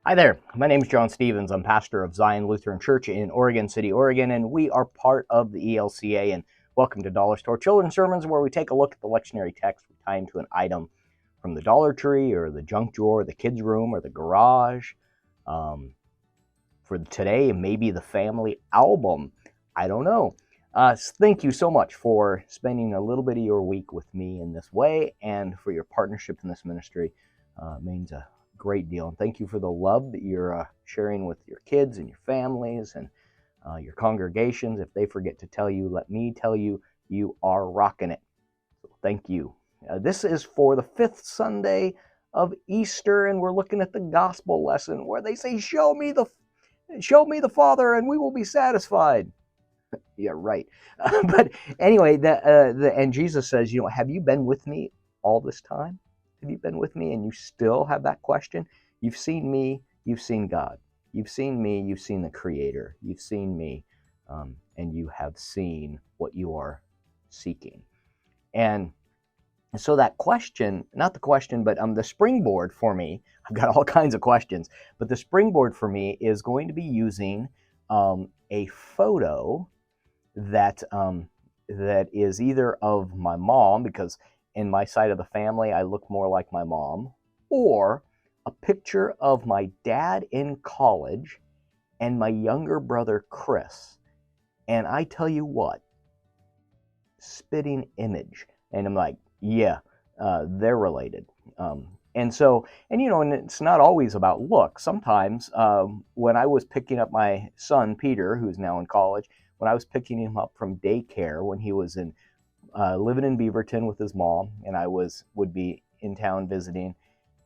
Hi there, my name is John Stevens. I'm pastor of Zion Lutheran Church in Oregon City, Oregon, and we are part of the ELCA. And welcome to Dollar Store Children's Sermons, where we take a look at the lectionary text. We tie into an item from the Dollar Tree or the junk drawer, the kids' room, or the garage. For today, maybe the family album. I don't know. Thank you so much for spending a little bit of your week with me in this way, and for your partnership in this ministry. It means a great deal. And thank you for the love that you're sharing with your kids and your families and your congregations. If they forget to tell you, let me tell you, you are rocking it. So thank you. This is for the fifth Sunday of Easter, and we're looking at the gospel lesson where they say, show me the Father and we will be satisfied. Yeah, right. But anyway, and Jesus says, have you been with me all this time? Have you been with me? And you still have that question? You've seen me, you've seen God. You've seen me, you've seen the Creator. You've seen me, and you have seen what you are seeking. And so that question, not the question, but the springboard for me, I've got all kinds of questions, but the springboard for me is going to be using a photo that is either of my mom, because in my side of the family I look more like my mom, or a picture of my dad in college and my younger brother Chris. And I tell you what, spitting image. And I'm like, yeah, they're related. And it's not always about look. Sometimes when I was picking up my son, Peter, who's now in college, when I was picking him up from daycare when he was living in Beaverton with his mom, and I would be in town visiting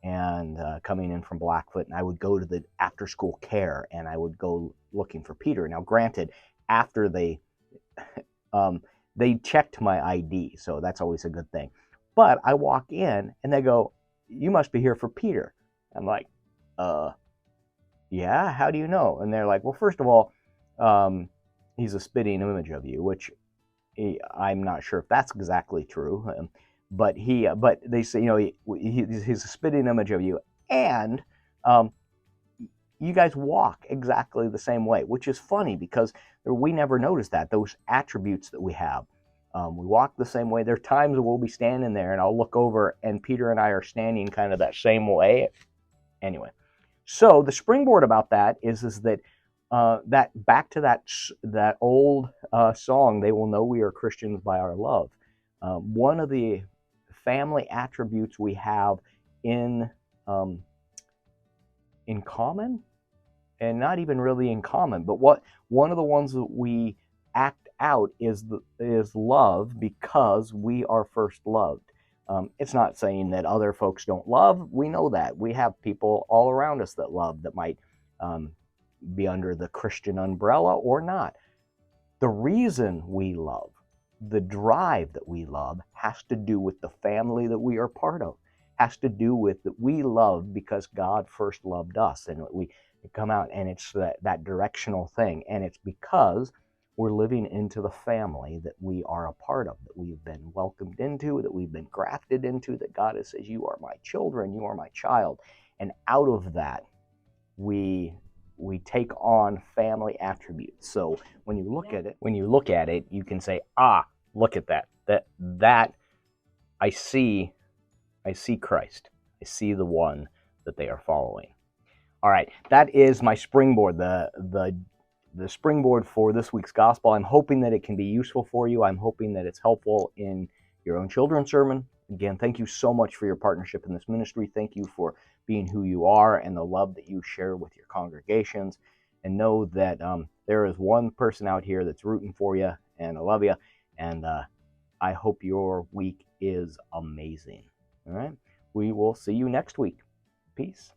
and coming in from Blackfoot, and I would go to the after-school care, and I would go looking for Peter. Now, granted, after they checked my ID, so that's always a good thing. But I walk in, and they go, you must be here for Peter. I'm like, yeah, how do you know? And they're like, well, first of all, he's a spitting image of you, which I'm not sure if that's exactly true. But they say, he's a spitting image of you, and you guys walk exactly the same way, which is funny because we never notice that, those attributes that we have. We walk the same way. There are times we'll be standing there and I'll look over and Peter and I are standing kind of that same way. Anyway, so the springboard about that is that that back to that old song, "They will know we are Christians by our love." One of the family attributes we have in common, and not even really in common, but one of the ones that we act out is love, because we are first loved. It's not saying that other folks don't love. We know that. We have people all around us that love, that might be under the Christian umbrella or not. The reason we love, the drive that we love, has to do with the family that we are part of, has to do with that we love because God first loved us, and we come out, and it's that directional thing, and it's because we're living into the family that we are a part of, that we've been welcomed into, that we've been grafted into, that God says, you are my children, you are my child. And out of that, we take on family attributes. So when you look at it, you can say, look at that I see Christ. I see the one that they are following. All right, that is my springboard, the springboard for this week's gospel. I'm hoping that it can be useful for you. I'm hoping that it's helpful in your own children's sermon. Again, thank you so much for your partnership in this ministry. Thank you for being who you are and the love that you share with your congregations. And know that there is one person out here that's rooting for you, and I love you. And I hope your week is amazing. All right, we will see you next week. Peace.